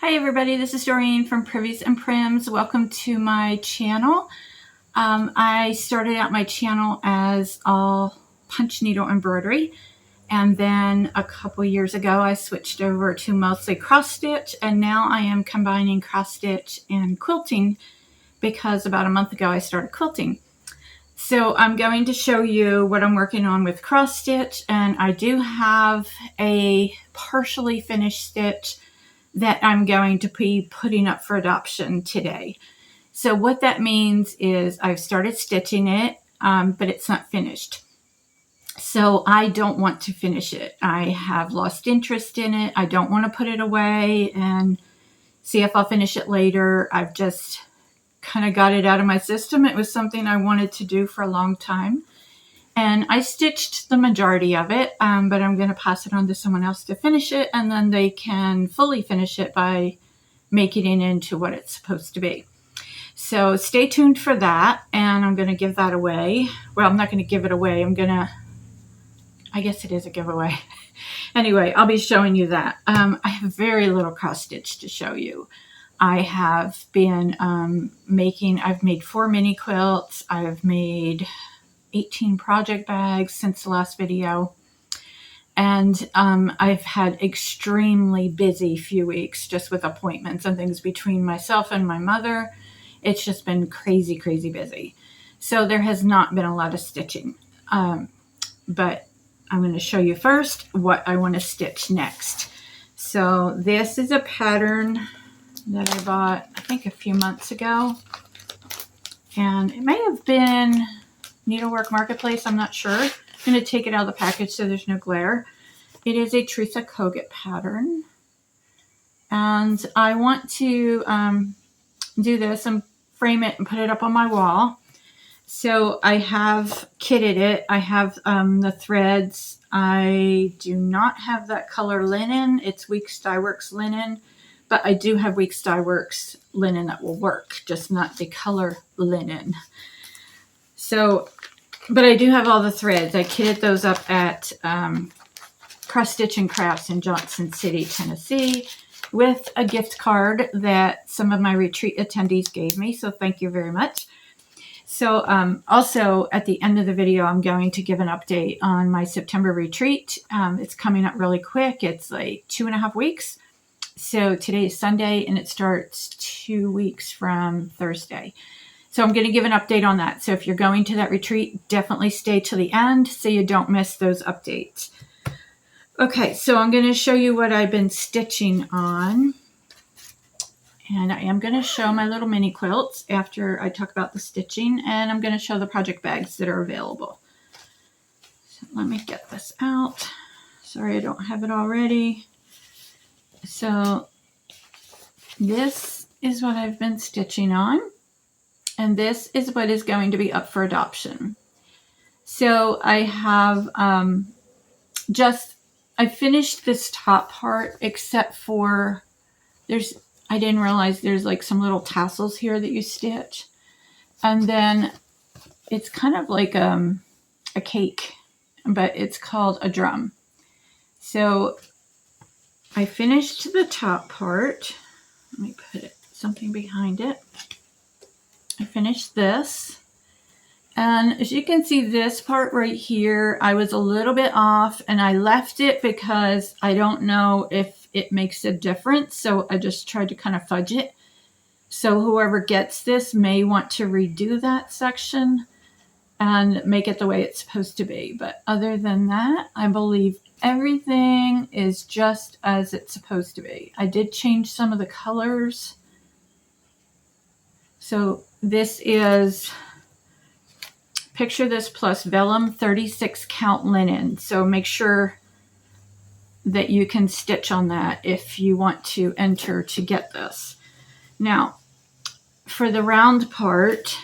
Hi everybody, this is Doreen from Privies and Prims. Welcome to my channel. I started out my channel as all punch needle embroidery, and then a couple years ago I switched over to mostly cross stitch, and now I am combining cross stitch and quilting because about a month ago I started quilting. So I'm going to show you what I'm working on with cross stitch, and I do have a partially finished stitch that I'm going to be putting up for adoption today. So what that means is I've started stitching it, but it's not finished. So I don't want to finish it. I have lost interest in it. I don't want to put it away and see if I'll finish it later. I've just kind of got it out of my system. It was something I wanted to do for a long time. And I stitched the majority of it, but I'm going to pass it on to someone else to finish it, and then they can fully finish it by making it into what it's supposed to be. So stay tuned for that, and I'm going to give that away. Well, I'm not going to give it away. I guess it is a giveaway. Anyway, I'll be showing you that. I have very little cross stitch to show you. I have been I've made 4 mini quilts. I've made 18 project bags since the last video, and I've had extremely busy few weeks just with appointments and things between myself and my mother. It's just been crazy busy, so there has not been a lot of stitching, but I'm going to show you first what I want to stitch next. So this is a pattern that I bought I think a few months ago, and it may have been Needlework Marketplace, I'm not sure. I'm going to take it out of the package so there's no glare. It is a Teresa Kogut pattern, and I want to do this and frame it and put it up on my wall. So I have kitted it. I have the threads. I do not have that color linen. It's Weeks Dye Works linen, but I do have Weeks Dye Works linen that will work, just not the color linen. So, but I do have all the threads. I kitted those up at Cross Stitch and Crafts in Johnson City, Tennessee, with a gift card that some of my retreat attendees gave me. So thank you very much. So also at the end of the video, I'm going to give an update on my September retreat. It's coming up really quick. It's like 2.5 weeks. So today is Sunday, and it starts 2 weeks from Thursday. So I'm going to give an update on that. So if you're going to that retreat, definitely stay to the end so you don't miss those updates. Okay, so I'm going to show you what I've been stitching on. And I am going to show my little mini quilts after I talk about the stitching. And I'm going to show the project bags that are available. So let me get this out. Sorry, I don't have it already. So this is what I've been stitching on. And this is what is going to be up for adoption. So I have I finished this top part, except for I didn't realize there's like some little tassels here that you stitch. And then it's kind of like a cake, but it's called a drum. So I finished the top part. Let me put something behind it. I finished this, and as you can see, this part right here, I was a little bit off, and I left it because I don't know if it makes a difference, so I just tried to kind of fudge it. So whoever gets this may want to redo that section and make it the way it's supposed to be. But other than that, I believe everything is just as it's supposed to be. I did change some of the colors. So this is Picture This Plus Vellum 36 count linen. So make sure that you can stitch on that if you want to enter to get this. Now, for the round part,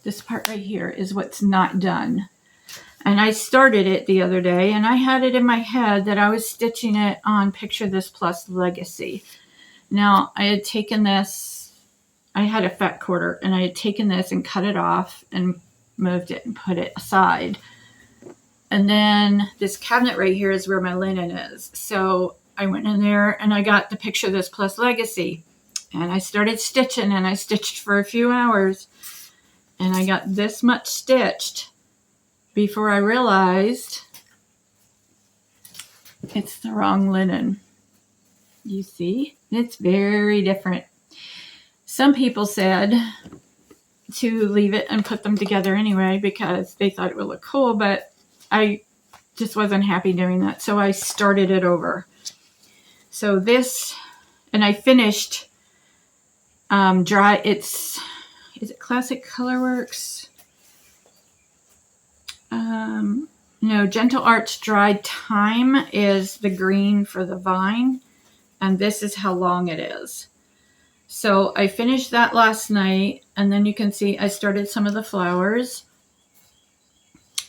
this part right here is what's not done. And I started it the other day, and I had it in my head that I was stitching it on Picture This Plus Legacy. Now, I had taken this, I had a fat quarter, and I had taken this and cut it off and moved it and put it aside. And then this cabinet right here is where my linen is. So I went in there and I got the Picture This Plus Legacy. And I started stitching, and I stitched for a few hours. And I got this much stitched before I realized it's the wrong linen. You see? It's very different. Some people said to leave it and put them together anyway because they thought it would look cool, but I just wasn't happy doing that. So I started it over. So this, and I finished dry. Is it Classic Colorworks? No, Gentle Arts Dried Thyme is the green for the vine. And this is how long it is. So I finished that last night. And then you can see I started some of the flowers.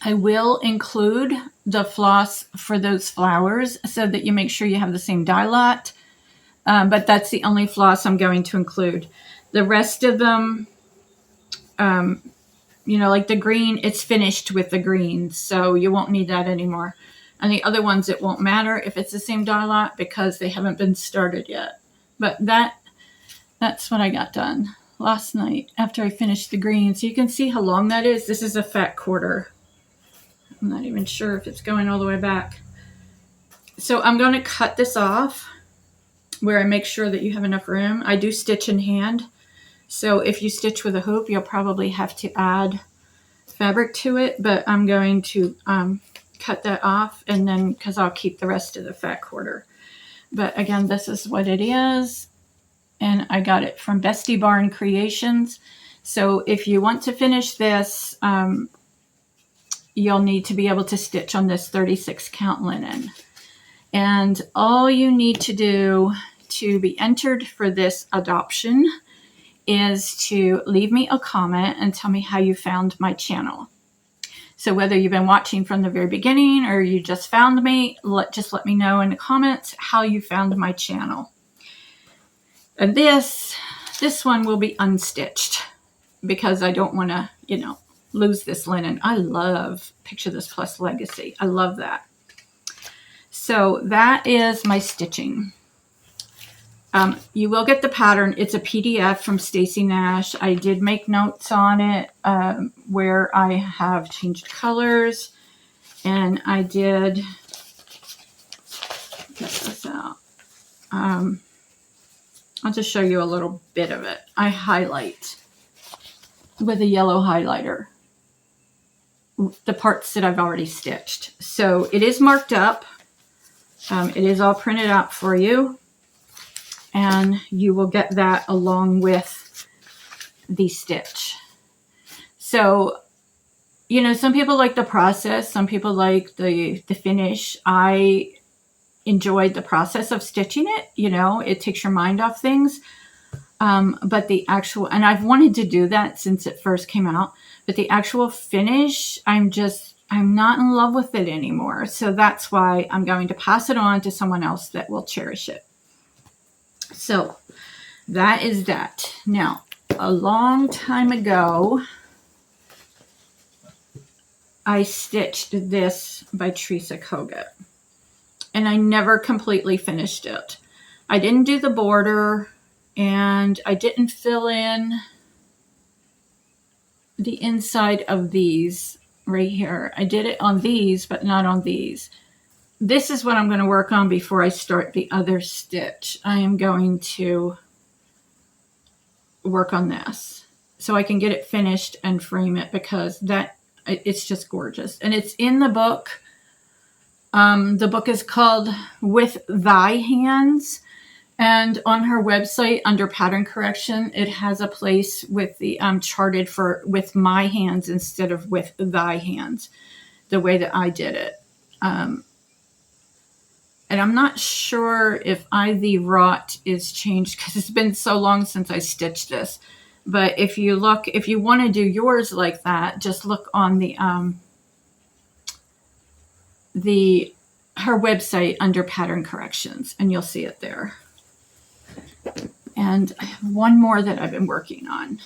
I will include the floss for those flowers so that you make sure you have the same dye lot. But that's the only floss I'm going to include. The rest of them, like the green, it's finished with the green, so you won't need that anymore. And the other ones, it won't matter if it's the same dye lot because they haven't been started yet. But that's what I got done last night after I finished the green. So you can see how long that is. This is a fat quarter. I'm not even sure if it's going all the way back. So I'm going to cut this off where I make sure that you have enough room. I do stitch in hand. So if you stitch with a hoop, you'll probably have to add fabric to it, but I'm going to cut that off, and then because I'll keep the rest of the fat quarter. But again, this is what it is, and I got it from Bestie Barn Creations. So if you want to finish this, you'll need to be able to stitch on this 36 count linen. And all you need to do to be entered for this adoption is to leave me a comment and tell me how you found my channel. So whether you've been watching from the very beginning or you just found me, just let me know in the comments how you found my channel. And this one will be unstitched because I don't want to, lose this linen. I love Picture This Plus Legacy. I love that. So that is my stitching. You will get the pattern. It's a PDF from Stacy Nash. I did make notes on it where I have changed colors, and I did get this out. I'll just show you a little bit of it. I highlight with a yellow highlighter the parts that I've already stitched. So it is marked up. It is all printed out for you. And you will get that along with the stitch. So, some people like the process. Some people like the finish. I enjoyed the process of stitching it. It takes your mind off things. But the actual, and I've wanted to do that since it first came out. But the actual finish, I'm not in love with it anymore. So that's why I'm going to pass it on to someone else that will cherish it. So that is that. Now, a long time ago, I stitched this by Teresa Kogut, and I never completely finished it. I didn't do the border, and I didn't fill in the inside of these right here. I did it on these, but not on these. This is what I'm going to work on before I start the other stitch. I am going to work on this so I can get it finished and frame it because it's just gorgeous. And it's in the book. The book is called With Thy Hands. And on her website under pattern correction, it has a place with the charted for with my hands instead of with thy hands, the way that I did it. And I'm not sure if the wrought is changed because it's been so long since I stitched this. But if you want to do yours like that, just look on her website under pattern corrections, and you'll see it there. And I have one more that I've been working on.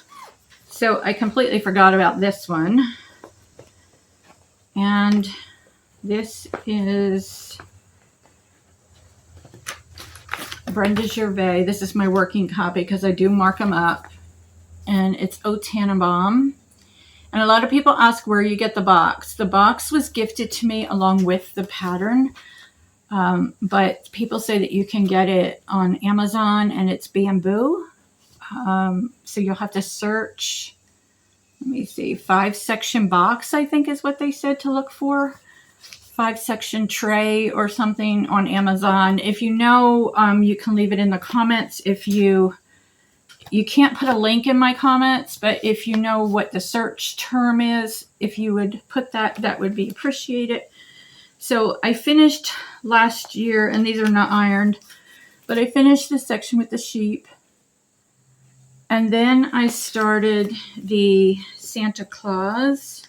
So I completely forgot about this one. And this is Brenda Gervais. This is my working copy because I do mark them up. And it's O Tannenbaum. And a lot of people ask where you get the box. The box was gifted to me along with the pattern. But people say that you can get it on Amazon, and it's bamboo. So you'll have to search. Let me see. 5-section box, I think is what they said to look for. 5-section tray or something on Amazon. If you know, you can leave it in the comments. If you can't put a link in my comments, but if you know what the search term is, if you would put that, that would be appreciated. So I finished last year, and these are not ironed, but I finished this section with the sheep. And then I started the Santa Claus,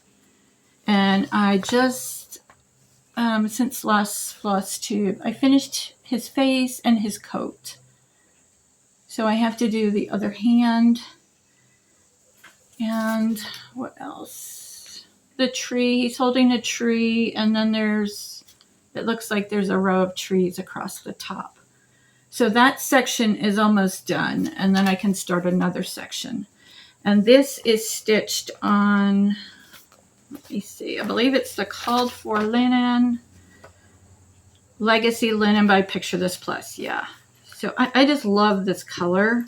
and I just, since last flosstube, I finished his face and his coat. So I have to do the other hand. And what else? The tree, he's holding a tree, and then it looks like there's a row of trees across the top. So that section is almost done, and then I can start another section. And this is stitched on, let me see, I believe it's the Called For Linen, Legacy Linen by Picture This Plus, yeah. So I just love this color.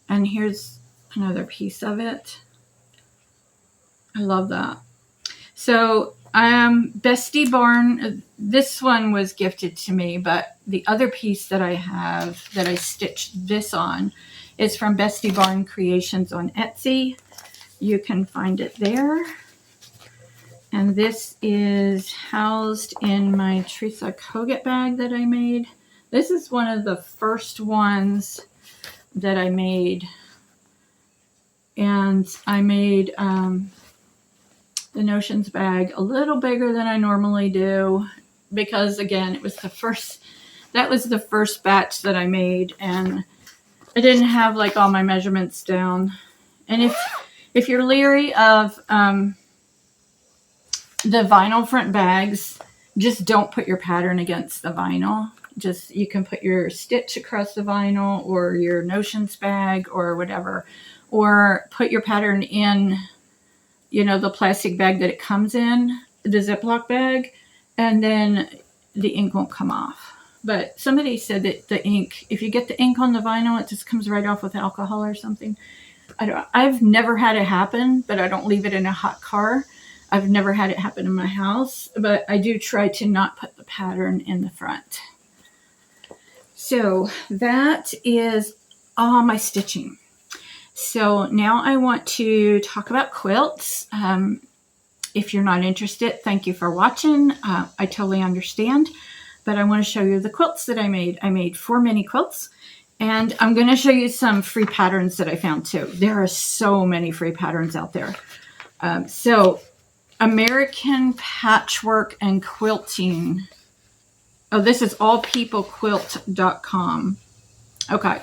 And here's another piece of it. I love that. So Bestie Barn, this one was gifted to me, but the other piece that I have that I stitched this on is from Bestie Barn Creations on Etsy. You can find it there. And this is housed in my Teresa Kogut bag that I made. This is one of the first ones that I made. And I made the Notions bag a little bigger than I normally do. Because again, it was that was the first batch that I made. And I didn't have like all my measurements down. And if you're leery of the vinyl front bags, just don't put your pattern against the vinyl. Just, you can put your stitch across the vinyl or your Notions bag or whatever, or put your pattern in, the plastic bag that it comes in, the Ziploc bag, and then the ink won't come off. But somebody said that the ink, if you get the ink on the vinyl, it just comes right off with alcohol or something. I've never had it happen, but I don't leave it in a hot car. I've never had it happen in my house, but I do try to not put the pattern in the front. So that is all my stitching. So now I want to talk about quilts. If you're not interested, thank you for watching. I totally understand, but I want to show you the quilts that I made. I made 4 mini quilts, and I'm going to show you some free patterns that I found too. There are so many free patterns out there. So American Patchwork and Quilting. Oh, this is allpeoplequilt.com. Okay.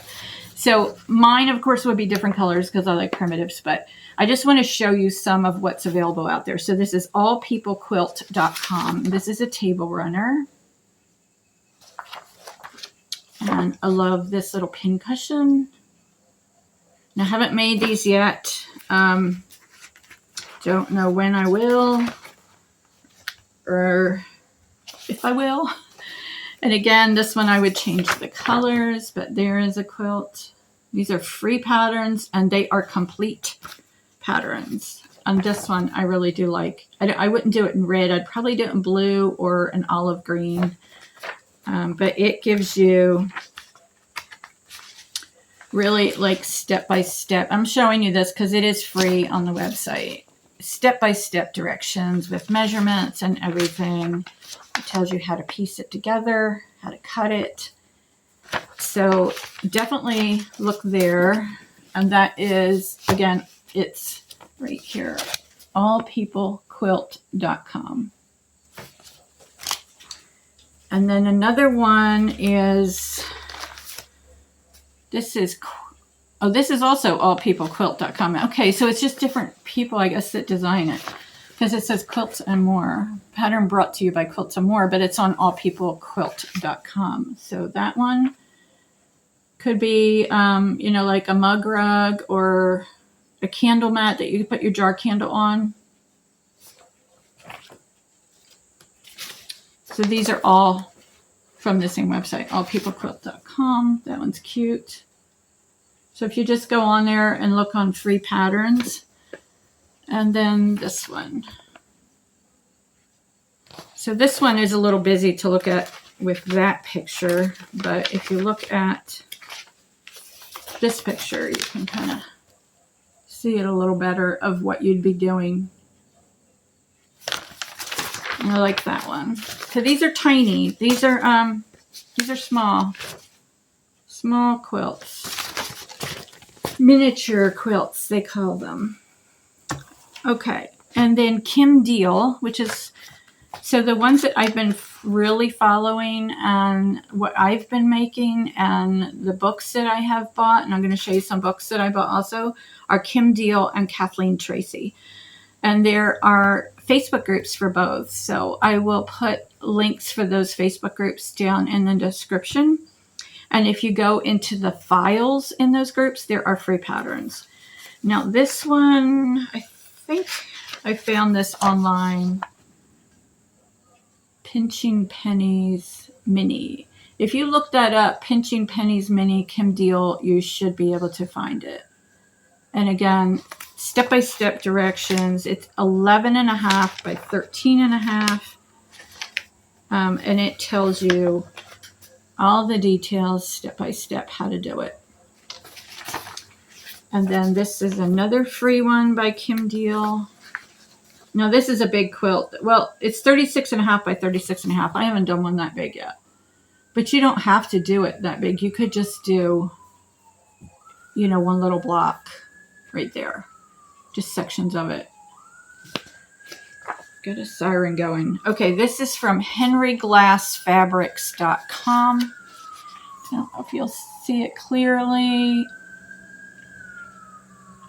So mine, of course, would be different colors because I like primitives, but I just want to show you some of what's available out there. So this is allpeoplequilt.com. This is a table runner. And I love this little pin cushion. Now, I haven't made these yet. Don't know when I will or if I will. And again, this one I would change the colors, but there is a quilt. These are free patterns, and they are complete patterns. And this one I really do like. I wouldn't do it in red. I'd probably do it in blue or an olive green. But it gives you really like step-by-step. I'm showing you this because it is free on the website. Step-by-step directions with measurements and everything. It tells you how to piece it together, how to cut it. So definitely look there. And that is, again, it's right here, allpeoplequilt.com. And then another one is, this is also allpeoplequilt.com. Okay, so it's just different people, I guess, that design it. Because it says Quilts and More. Pattern brought to you by Quilts and More, but it's on allpeoplequilt.com. So that one Could be, you know, like a mug rug or a candle mat that you can put your jar candle on. So these are all from the same website, allpeoplequilt.com. That one's cute. So if you just go on there and look on free patterns, and then this one. So this one is a little busy to look at with that picture, but if you look at this picture, you can kind of see it a little better of what you'd be doing. And I like that one. So these are tiny. These are small quilts, miniature quilts they call them. Okay, and then Kim Deal, which is, so the ones that I've been really following and what I've been making and the books that I have bought, and I'm going to show you some books that I bought also, are Kim Deal and Kathleen Tracy. And there are Facebook groups for both. So I will put links for those Facebook groups down in the description. And if you go into the files in those groups, there are free patterns. Now this one, I think I found this online. Pinching Pennies Mini. If you look that up, Pinching Pennies Mini Kim Deal, you should be able to find it. And again, step-by-step directions. It's 11.5 by 13.5. And it tells you all the details, step-by-step, how to do it. And then this is another free one by Kim Deal. Now this is a big quilt. Well, it's 36.5 by 36.5. I haven't done one that big yet. But you don't have to do it that big. You could just do, you know, one little block right there. Just sections of it. Got a siren going. Okay, this is from henryglassfabrics.com. I don't know if you'll see it clearly.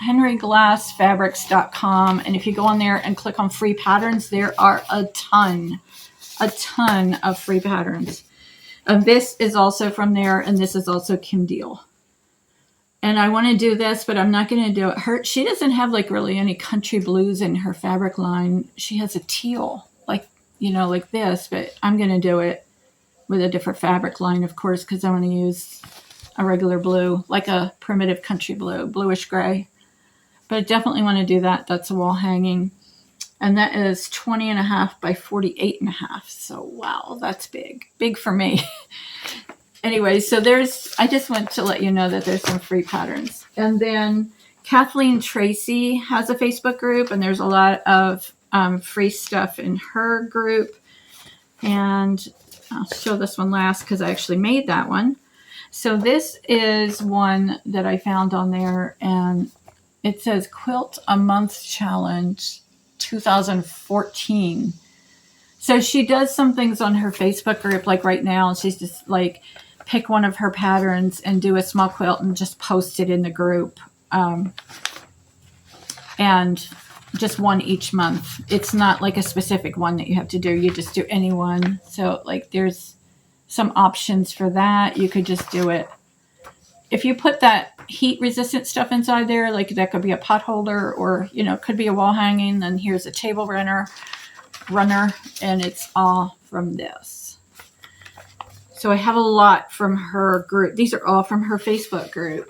henryglassfabrics.com, and if you go on there and click on free patterns, there are a ton of free patterns. This is also from there, and this is also Kim Deal. And I want to do this, but I'm not going to do it. She doesn't have like really any country blues in her fabric line. She has a teal, like, you know, like this, but I'm going to do it with a different fabric line, of course, because I want to use a regular blue, like a primitive country blue, bluish gray. But I definitely want to do that. That's a wall hanging. And that is 20.5 by 48.5. So, wow, that's big. Big for me. Anyway, so I just want to let you know that there's some free patterns. And then Kathleen Tracy has a Facebook group, and there's a lot of free stuff in her group. And I'll show this one last because I actually made that one. So this is one that I found on there, and it says Quilt a Month Challenge 2014. So she does some things on her Facebook group, like right now, she's just like pick one of her patterns and do a small quilt and just post it in the group. And just one each month. It's not like a specific one that you have to do. You just do any one. So like there's some options for that. You could just do it. If you put that heat resistant stuff inside there, like that could be a pot holder, or, you know, it could be a wall hanging. Then here's a table runner, and it's all from this. So I have a lot from her group. These are all from her Facebook group.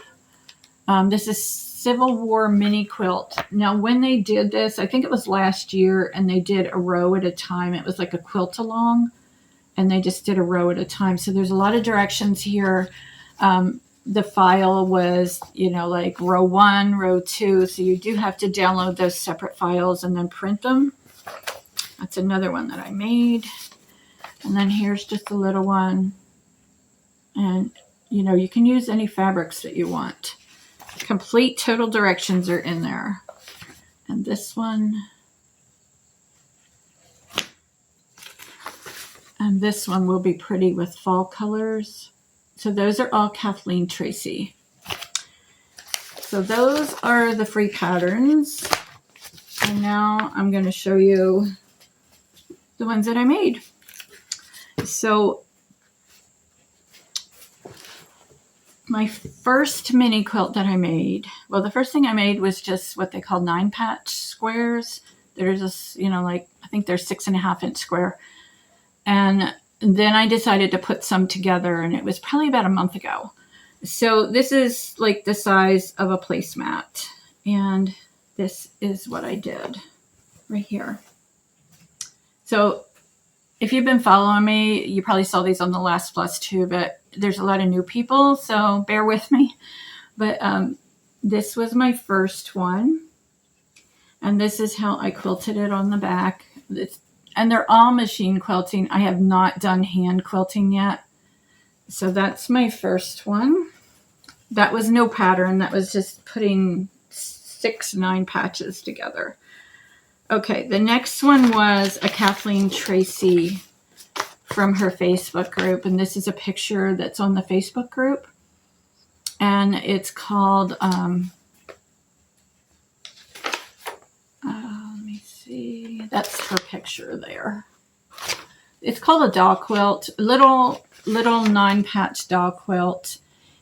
This is Civil War Mini Quilt. Now, when they did this, I think it was last year, and they did a row at a time. It was like a quilt along, and they just did a row at a time. So there's a lot of directions here. The file was, you know, like row 1, row 2. So you do have to download those separate files and then print them. That's another one that I made. And then here's just a little one. And, you know, you can use any fabrics that you want. Complete total directions are in there. And this one. And this one will be pretty with fall colors. So those are all Kathleen Tracy. So those are the free patterns. And now I'm going to show you the ones that I made. So My first mini quilt that I made, well, the first thing I made was just what they call 9-patch squares. They're just, like, I think they're 6.5-inch square. And then I decided to put some together, and it was probably about a month ago. So this is like the size of a placemat. And this is what I did right here. So if you've been following me, you probably saw these on the last flosstube, but there's a lot of new people, so bear with me. But this was my first one. And this is how I quilted it on the back. And they're all machine quilting. I have not done hand quilting yet. So that's my first one. That was no pattern. That was just putting 9 patches together. Okay, the next one was a Kathleen Tracy from her Facebook group. And this is a picture that's on the Facebook group. And it's called, let me see, that's her picture there. It's called a doll quilt, little 9-patch doll quilt.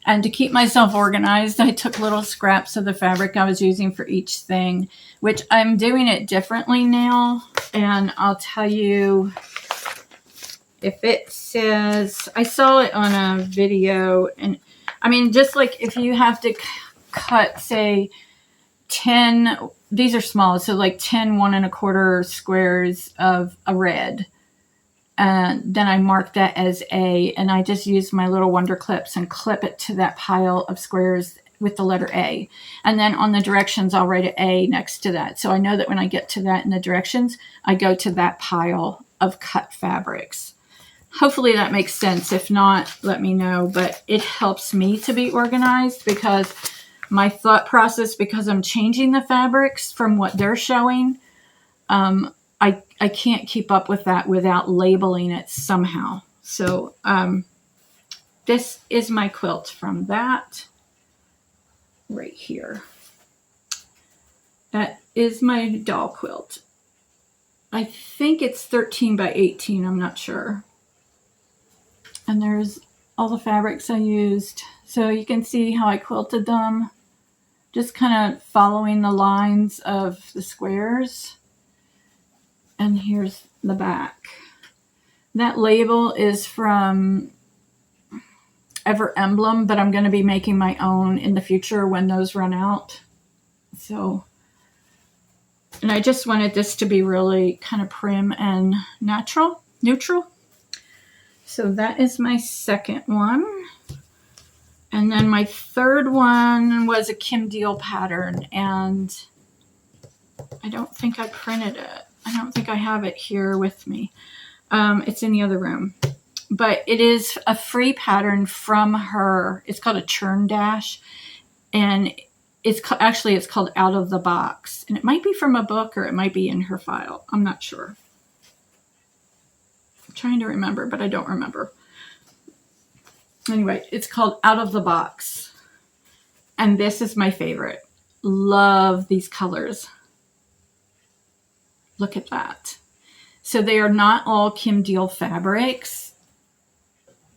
And to keep myself organized, I took little scraps of the fabric I was using for each thing, which I'm doing it differently now. And I'll tell you, if it says, I saw it on a video, and I mean, just like if you have to cut, say, 10, these are small, so like 10 1.25 squares of a red. And then I mark that as A, and I just use my little wonder clips and clip it to that pile of squares with the letter A. And then on the directions, I'll write an A next to that. So I know that when I get to that in the directions, I go to that pile of cut fabrics. Hopefully that makes sense. If not, let me know. But it helps me to be organized, because my thought process, because I'm changing the fabrics from what they're showing, I can't keep up with that without labeling it somehow. So this is my quilt from that right here. That is my doll quilt. I think it's 13 by 18. I'm not sure. And there's all the fabrics I used. So you can see how I quilted them. Just kind of following the lines of the squares. And here's the back. That label is from Ever Emblem, but I'm going to be making my own in the future when those run out. So, and I just wanted this to be really kind of prim and neutral. So that is my second one. And then my third one was a Kim Deal pattern, and I don't think I printed it. I don't think I have it here with me. It's in the other room. But it is a free pattern from her. It's called a churn dash. And it's called Out of the Box. And it might be from a book, or it might be in her file. I'm not sure. I'm trying to remember, but I don't remember. Anyway, it's called Out of the Box. And this is my favorite. Love these colors. Look at that. So they are not all Kim Deal fabrics.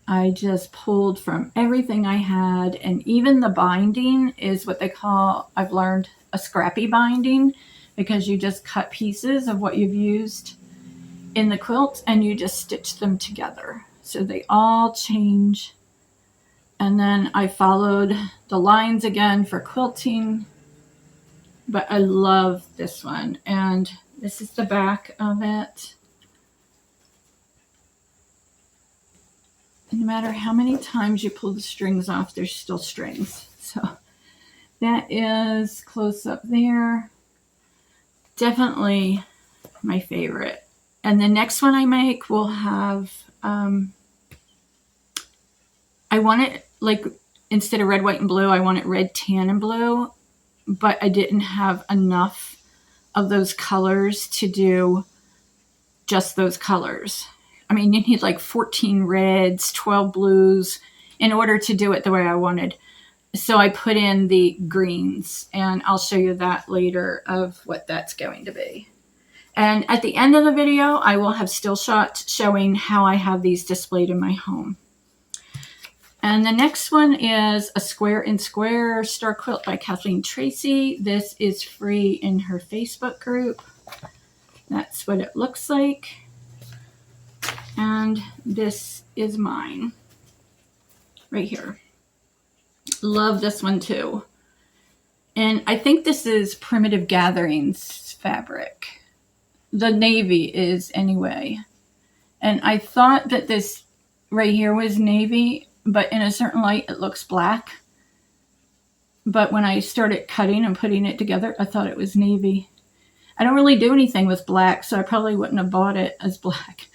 I just pulled from everything I had. And even the binding is what they call, I've learned, a scrappy binding, because you just cut pieces of what you've used in the quilt and you just stitch them together. So they all change. And then I followed the lines again for quilting. But I love this one. And this is the back of it. No matter how many times you pull the strings off, there's still strings. So that is close up there. Definitely my favorite. And the next one I make will have, I want it like, instead of red, white, and blue, I want it red, tan, and blue. But I didn't have enough of those colors to do just those colors. I mean, you need like 14 reds, 12 blues in order to do it the way I wanted. So I put in the greens, and I'll show you that later of what that's going to be. And at the end of the video, I will have still shots showing how I have these displayed in my home. And the next one is a Square and Square Star Quilt by Kathleen Tracy. This is free in her Facebook group. That's what it looks like. And this is mine right here. Love this one too. And I think this is Primitive Gatherings fabric. The navy is anyway. And I thought that this right here was navy, but in a certain light it looks black. But when I started cutting and putting it together, I thought it was navy. I don't really do anything with black, so I probably wouldn't have bought it as black.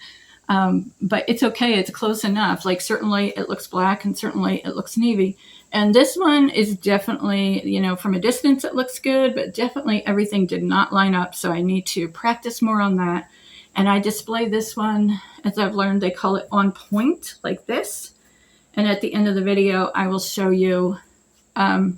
But it's okay. It's close enough. Like certainly it looks black and certainly it looks navy. And this one is definitely, you know, from a distance it looks good, but definitely everything did not line up. So I need to practice more on that. And I display this one, as I've learned, they call it on point, like this. And at the end of the video, I will show you a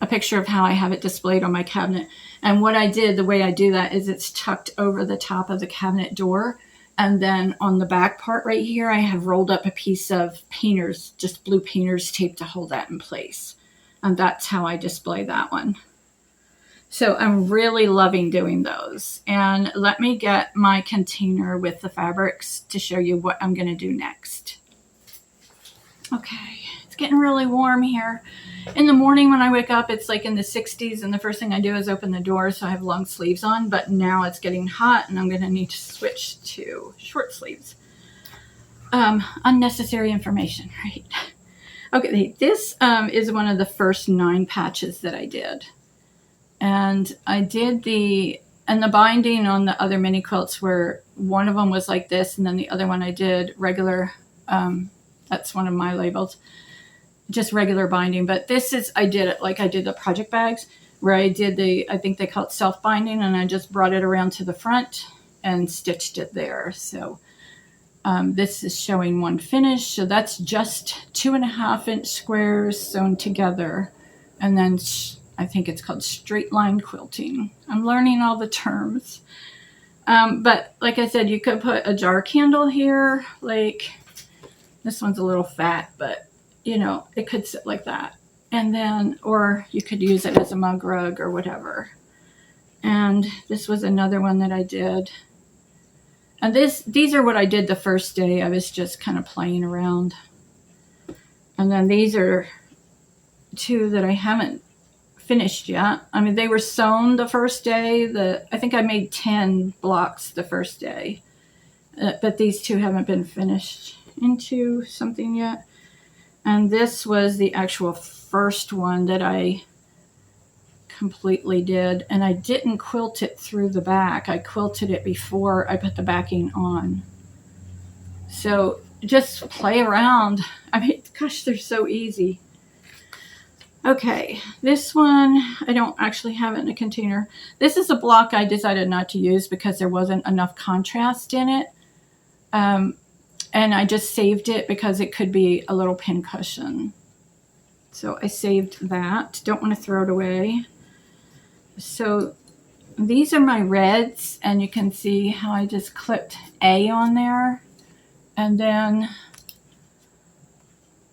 picture of how I have it displayed on my cabinet. And what I did, the way I do that is it's tucked over the top of the cabinet door. And then on the back part right here, I have rolled up a piece of painters, just blue painters tape to hold that in place. And that's how I display that one. So I'm really loving doing those. And let me get my container with the fabrics to show you what I'm going to do next. Okay, it's getting really warm here. In the morning when I wake up, it's like in the 60s, and the first thing I do is open the door, so I have long sleeves on, but now it's getting hot, and I'm going to need to switch to short sleeves. Unnecessary information, right? Okay, this is one of the first 9 patches that I did. And I did the binding on the other mini quilts where one of them was like this, and then the other one I did regular, that's one of my labels, just regular binding. But this is, I did it like I did the project bags, where I did I think they call it self-binding, and I just brought it around to the front and stitched it there. So this is showing one finish. So that's just 2.5-inch squares sewn together. And then I think it's called straight line quilting. I'm learning all the terms. But like I said, you could put a jar candle here. Like this one's a little fat, but you know, it could sit like that. And then, or you could use it as a mug rug or whatever. And this was another one that I did. And these are what I did the first day. I was just kind of playing around. And then these are 2 that I haven't finished yet. I mean, they were sewn the first day. I think I made 10 blocks the first day. But these 2 haven't been finished into something yet. And this was the actual first one that I completely did. And I didn't quilt it through the back. I quilted it before I put the backing on. So just play around. I mean, gosh, they're so easy. Okay, this one, I don't actually have it in a container. This is a block I decided not to use because there wasn't enough contrast in it. And I just saved it because it could be a little pin cushion. So I saved that. Don't want to throw it away. So these are my reds, and you can see how I just clipped A on there. And then,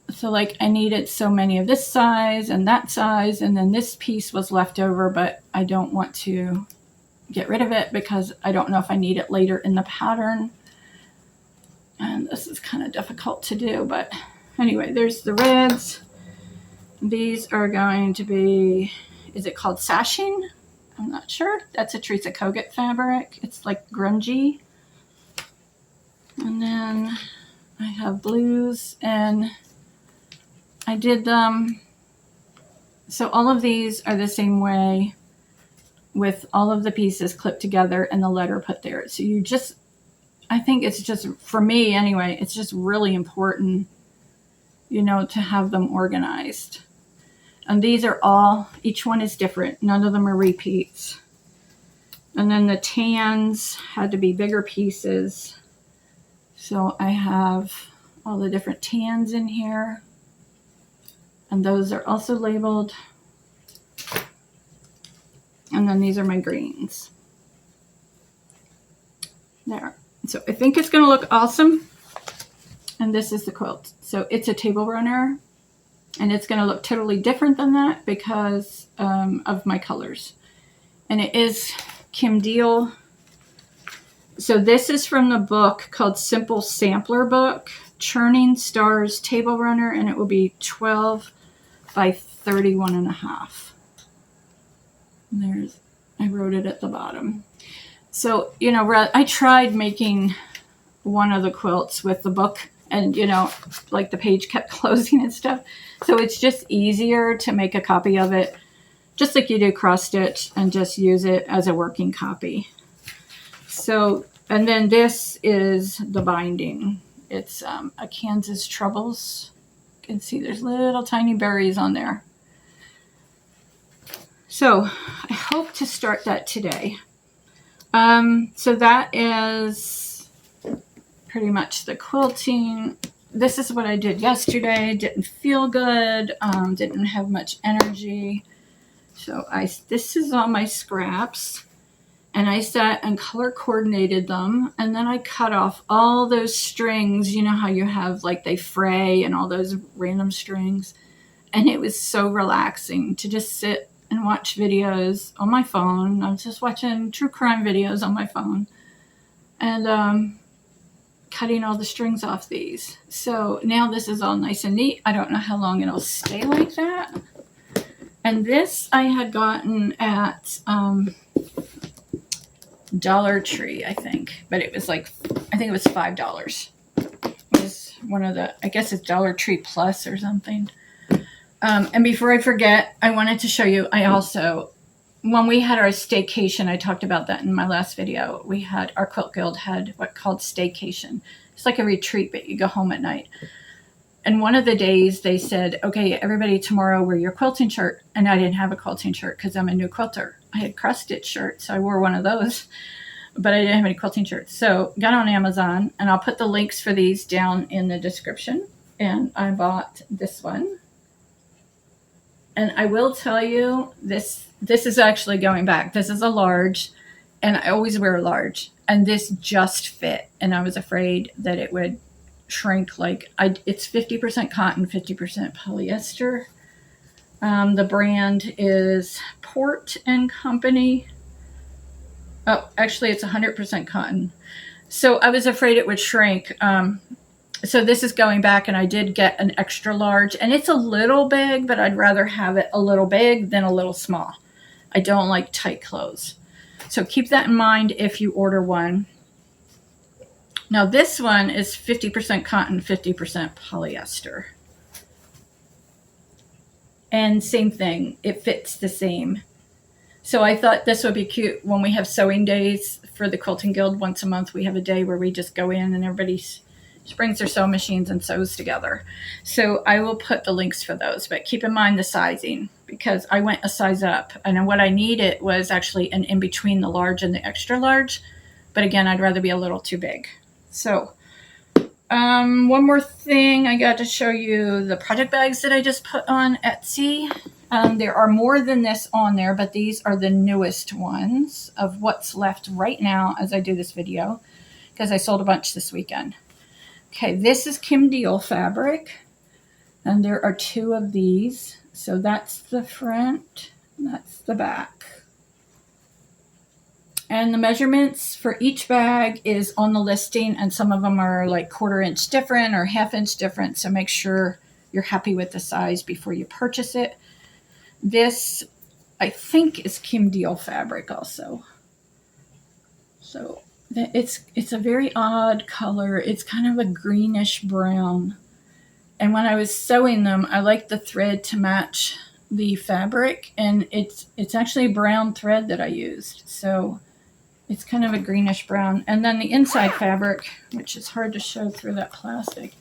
so like I needed so many of this size and that size, and then this piece was left over, but I don't want to get rid of it because I don't know if I need it later in the pattern. And this is kind of difficult to do, but anyway, there's the reds. These are going to be, is it called sashing? I'm not sure. That's a Teresa Kogut fabric. It's like grungy. And then I have blues, and I did them. So all of these are the same way, with all of the pieces clipped together and the letter put there. So you just, I think it's just, for me anyway, it's just really important, you know, to have them organized. And these are all, each one is different. None of them are repeats. And then the tans had to be bigger pieces. So I have all the different tans in here. And those are also labeled. And then these are my greens. There. So I think it's going to look awesome. And this is the quilt. So it's a table runner, and it's going to look totally different than that because of my colors. And it is Kim Deal. So this is from the book called Simple Sampler Book, Churning Stars Table Runner, and it will be 12 by 31 and a half. And I wrote it at the bottom. So, you know, I tried making one of the quilts with the book, and, you know, like the page kept closing and stuff. So it's just easier to make a copy of it, just like you do cross stitch, and just use it as a working copy. So, and then this is the binding. It's a Kansas Troubles. You can see there's little tiny berries on there. So I hope to start that today. So that is pretty much the quilting. This is what I did yesterday. Didn't feel good. Didn't have much energy. So this is all my scraps. And I sat and color coordinated them. And then I cut off all those strings. You know how you have like they fray and all those random strings. And it was so relaxing to just sit and watch videos on my phone. I was just watching true crime videos on my phone. And cutting all the strings off these. So now this is all nice and neat. I don't know how long it'll stay like that. And this I had gotten at Dollar Tree, I think. But it was like, I think it was $5. It was one of the, I guess it's Dollar Tree Plus or something. And before I forget, I wanted to show you, I also, when we had our staycation, I talked about that in my last video, we had, our quilt guild had what called staycation. It's like a retreat, but you go home at night. And one of the days they said, okay, everybody tomorrow wear your quilting shirt. And I didn't have a quilting shirt because I'm a new quilter. I had cross-stitch shirts, so I wore one of those, but I didn't have any quilting shirts. So got on Amazon, and I'll put the links for these down in the description. And I bought this one. And I will tell you, this is actually going back. This is a large, and I always wear a large. And this just fit, and I was afraid that it would shrink. Like it's 50% cotton, 50% polyester. The brand is Port and Company. Oh, actually, it's 100% cotton. So I was afraid it would shrink. So this is going back, and I did get an extra large, and it's a little big, but I'd rather have it a little big than a little small. I don't like tight clothes. So keep that in mind if you order one. Now this one is 50% cotton, 50% polyester. And same thing, it fits the same. So I thought this would be cute when we have sewing days for the Quilting Guild. Once a month we have a day where we just go in and everybody brings their sewing machines and sews together. So I will put the links for those, but keep in mind the sizing, because I went a size up, and what I needed was actually an in between the large and the extra large. But again, I'd rather be a little too big. So one more thing, I got to show you the project bags that I just put on Etsy. There are more than this on there, but these are the newest ones of what's left right now as I do this video, because I sold a bunch this weekend. Okay, this is Kim Deal fabric, and there are 2 of these. So that's the front, and that's the back. And the measurements for each bag is on the listing, and some of them are like 1/4 inch different or 1/2 inch different. So make sure you're happy with the size before you purchase it. This, I think, is Kim Deal fabric also. So it's a very odd color. It's kind of a greenish brown. And when I was sewing them, I liked the thread to match the fabric, and it's actually brown thread that I used. So it's kind of a greenish brown. And then the inside fabric, which is hard to show through that plastic,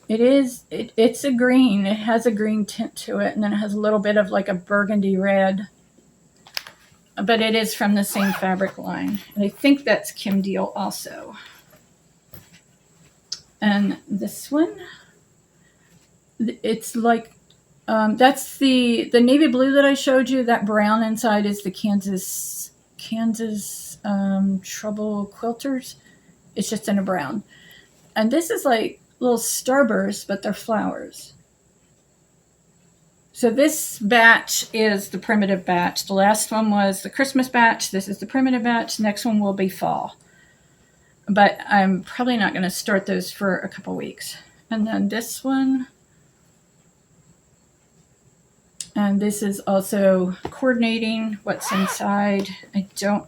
it's a green. It has a green tint to it, and then it has a little bit of like a burgundy red. But it is from the same fabric line. And I think that's Kim Deal also. And this one, it's like, that's the navy blue that I showed you. That brown inside is the Kansas Trouble Quilters. It's just in a brown. And this is like little starbursts, but they're flowers. So this batch is the primitive batch. The last one was the Christmas batch. This is the primitive batch. Next one will be fall. But I'm probably not going to start those for a couple weeks. And then this one. And this is also coordinating what's inside. I don't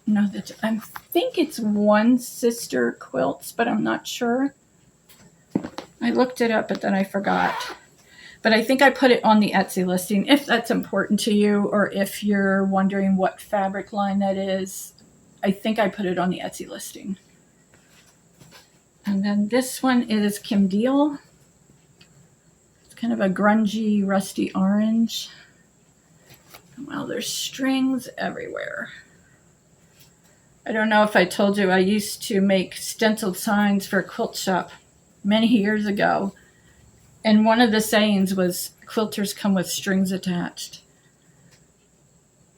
know that. I think it's One Sister Quilts, but I'm not sure. I looked it up, but then I forgot. But I think I put it on the Etsy listing, if that's important to you, or if you're wondering what fabric line that is. I think I put it on the Etsy listing. And then this one is Kim Deal. It's kind of a grungy, rusty orange. Well, there's strings everywhere. I don't know if I told you, I used to make stenciled signs for a quilt shop many years ago. And one of the sayings was, quilters come with strings attached.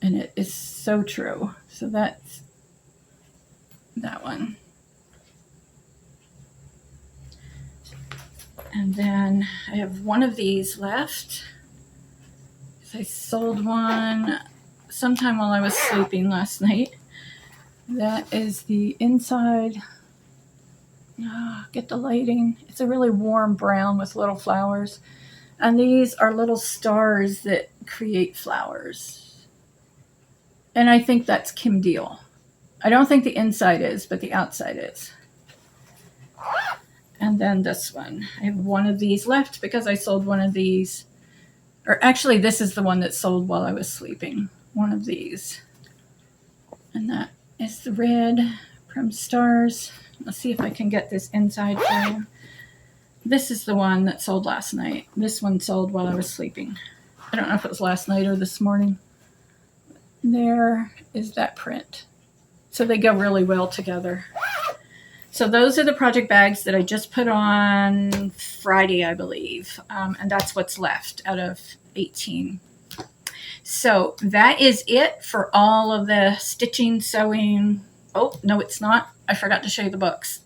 And it is so true. So that's that one. And then I have one of these left. I sold one sometime while I was sleeping last night. That is the inside. Get the lighting. It's a really warm brown with little flowers. And these are little stars that create flowers. And I think that's Kim Deal. I don't think the inside is, but the outside is. And then this one. I have one of these left because I sold one of these. Or actually, this is the one that sold while I was sleeping. One of these. And that is the red Prim Stars. Let's see if I can get this inside for you. This is the one that sold last night. This one sold while I was sleeping. I don't know if it was last night or this morning. There is that print. So they go really well together. So those are the project bags that I just put on Friday, I believe. And that's what's left out of 18. So that is it for all of the stitching, sewing. Oh, no, it's not. I forgot to show you the books.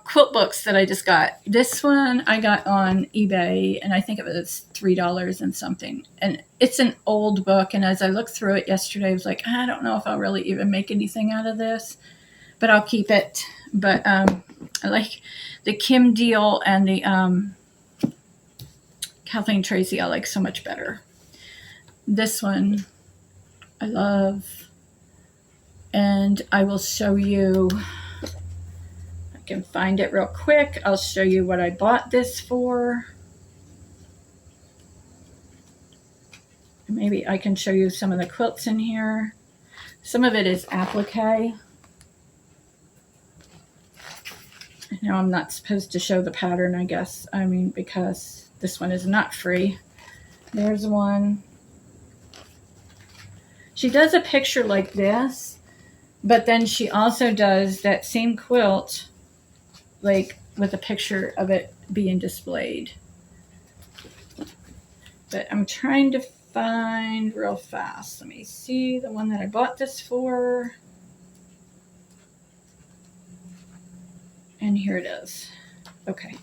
Quilt books that I just got. This one I got on eBay, and I think it was $3 and something. And it's an old book, and as I looked through it yesterday, I was like, I don't know if I'll really even make anything out of this, but I'll keep it. But I like the Kim Deal and the Kathleen Tracy I like so much better. This one I love. And I will show you, I can find it real quick. I'll show you what I bought this for. Maybe I can show you some of the quilts in here. Some of it is applique. I know I'm not supposed to show the pattern, I guess. I mean, because this one is not free. There's one. She does a picture like this. But then she also does that same quilt, like with a picture of it being displayed. But I'm trying to find real fast. Let me see the one that I bought this for. And here it is. Okay.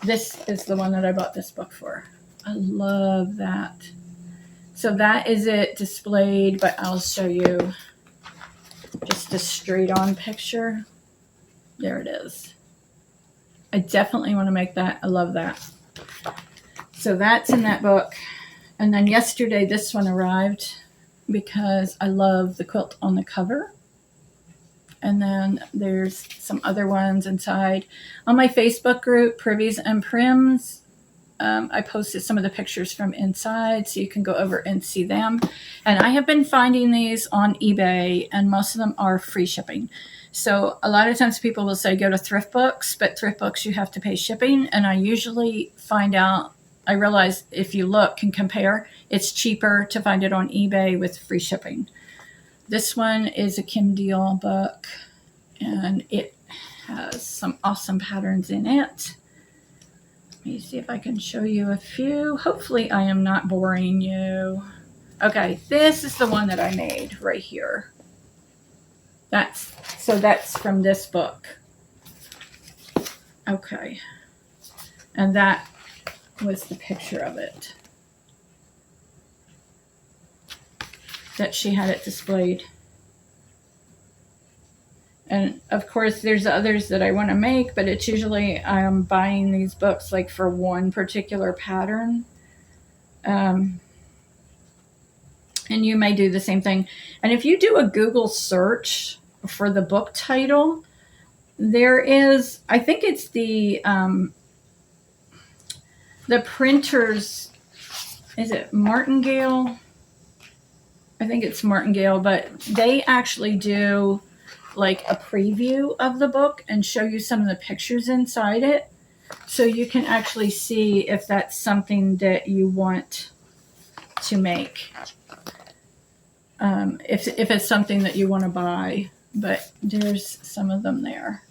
This is the one that I bought this book for. I love that. So that is it displayed, but I'll show you just a straight on picture. There it is. I definitely want to make that. I love that. So that's in that book. And then yesterday this one arrived because I love the quilt on the cover. And then there's some other ones inside. On my Facebook group, Privies and Prims, I posted some of the pictures from inside so you can go over and see them. And I have been finding these on eBay, and most of them are free shipping. So a lot of times people will say go to thrift books, but thrift books you have to pay shipping. And I usually find out, I realize if you look and compare, it's cheaper to find it on eBay with free shipping. This one is a Kim Deal book, and it has some awesome patterns in it. Let me see if I can show you a few. Hopefully I am not boring you. Okay, this is the one that I made right here. That's from this book. Okay. And that was the picture of it. That she had it displayed. And of course, there's others that I want to make, but it's usually I'm buying these books like for one particular pattern. And you may do the same thing. And if you do a Google search for the book title, there is, I think it's the printers, is it Martingale? I think it's Martingale, but they actually do like a preview of the book and show you some of the pictures inside it. So you can actually see if that's something that you want to make. If it's something that you want to buy, but there's some of them there.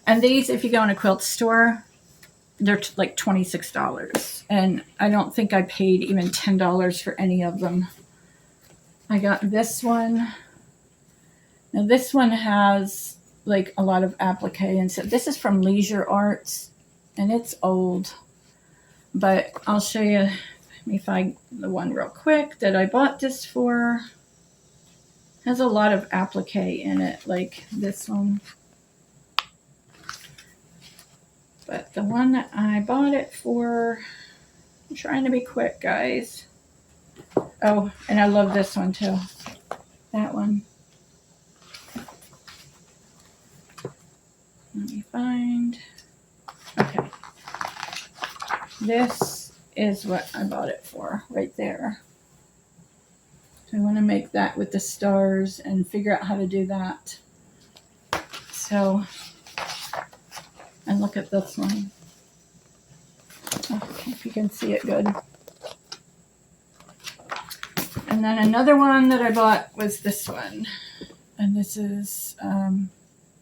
And these, if you go in a quilt store, they're like $26. And I don't think I paid even $10 for any of them. I got this one. Now this one has like a lot of applique, and so this is from Leisure Arts, and it's old. But I'll show you. Let me find the one real quick that I bought this for. It has a lot of applique in it, like this one. But the one that I bought it for, I'm trying to be quick, guys. Oh, and I love this one too. That one. Let me find. Okay. This is what I bought it for right there. So I want to make that with the stars and figure out how to do that. So, and look at this one. Oh, if you can see it good. And then another one that I bought was this one. And this is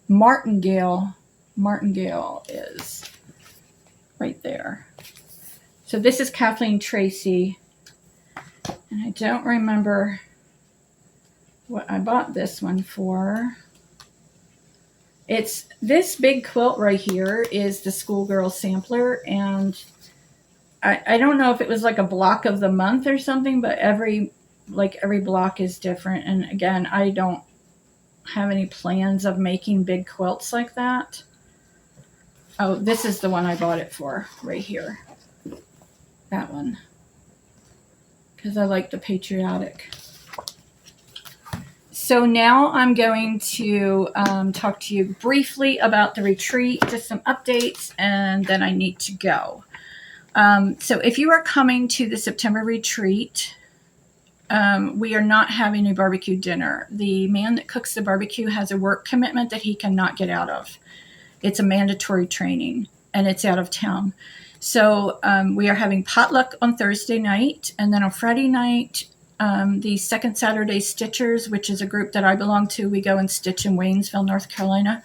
Martingale. Martingale is right there. So this is Kathleen Tracy. And I don't remember what I bought this one for. It's this big quilt right here is the Schoolgirl Sampler. And I don't know if it was like a block of the month or something, but every block is different. And again, I don't have any plans of making big quilts like that. Oh, this is the one I bought it for right here. That one. Because I like the patriotic. So now I'm going to talk to you briefly about the retreat, just some updates, and then I need to go. So if you are coming to the September retreat, we are not having a barbecue dinner. The man that cooks the barbecue has a work commitment that he cannot get out of. It's a mandatory training, and it's out of town. So we are having potluck on Thursday night, and then on Friday night, the Second Saturday Stitchers, which is a group that I belong to, we go and stitch in Waynesville, North Carolina.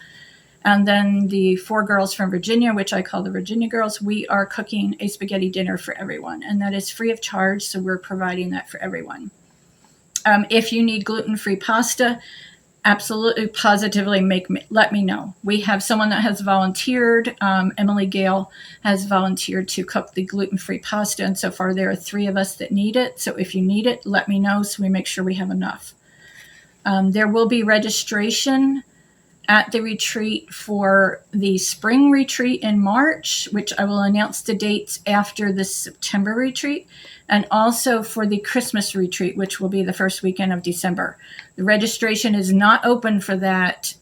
And then the 4 girls from Virginia, which I call the Virginia Girls, we are cooking a spaghetti dinner for everyone, and that is free of charge, so we're providing that for everyone. If you need gluten-free pasta, absolutely, positively let me know. We have someone that has volunteered. Emily Gale has volunteered to cook the gluten-free pasta, and so far there are 3 of us that need it. So if you need it, let me know so we make sure we have enough. There will be registration at the retreat for the spring retreat in March, which I will announce the dates after the September retreat, and also for the Christmas retreat, which will be the first weekend of December. The registration is not open for that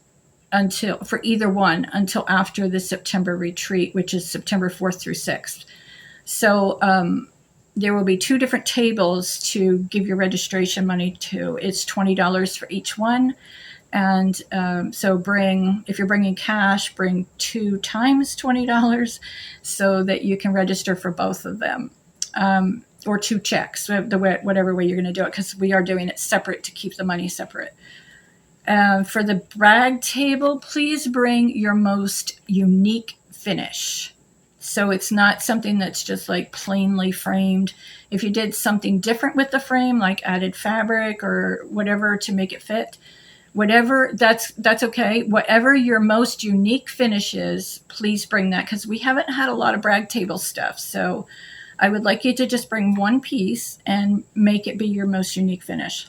for either one until after the September retreat, which is September 4th through 6th. So there will be 2 different tables to give your registration money to. It's $20 for each one. And so if you're bringing cash, bring 2 times $20 so that you can register for both of them. Or 2 checks, whatever way you're going to do it, because we are doing it separate to keep the money separate. For the brag table, please bring your most unique finish. So it's not something that's just like plainly framed. If you did something different with the frame, like added fabric or whatever to make it fit, Whatever, that's okay. Whatever your most unique finish is, please bring that, because we haven't had a lot of brag table stuff. So I would like you to just bring one piece and make it be your most unique finish.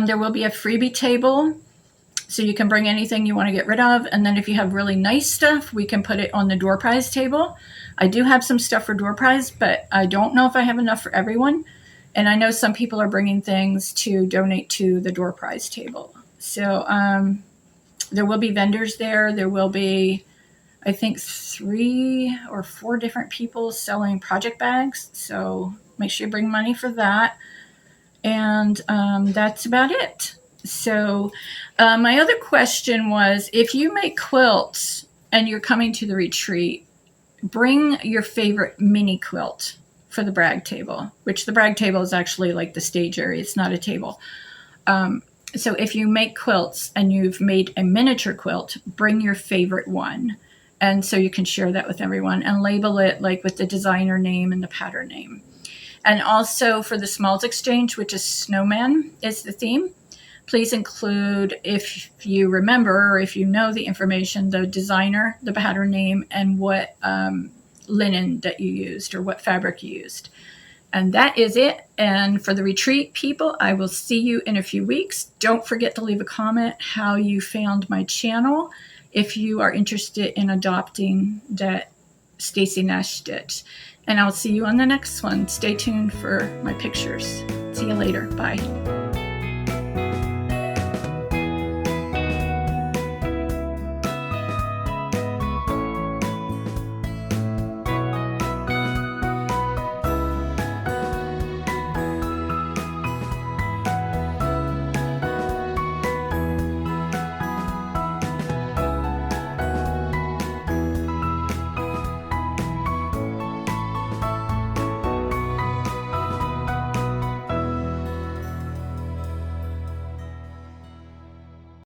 There will be a freebie table, so you can bring anything you want to get rid of. And then if you have really nice stuff, we can put it on the door prize table. I do have some stuff for door prize, but I don't know if I have enough for everyone. And I know some people are bringing things to donate to the door prize table. So there will be vendors there. There will be, I think, 3 or 4 different people selling project bags. So make sure you bring money for that. And that's about it. So my other question was, if you make quilts and you're coming to the retreat, bring your favorite mini quilt for the brag table, which the brag table is actually like the stage area. It's not a table. So if you make quilts and you've made a miniature quilt, bring your favorite one. And so you can share that with everyone and label it like with the designer name and the pattern name. And also for the smalls exchange, which is snowman is the theme, please include, if you remember or if you know the information, the designer, the pattern name, and what linen that you used or what fabric you used. And that is it. And for the retreat people, I will see you in a few weeks. Don't forget to leave a comment how you found my channel if you are interested in adopting that Stacy Nash stitch. And I'll see you on the next one. Stay tuned for my pictures. See you later. Bye.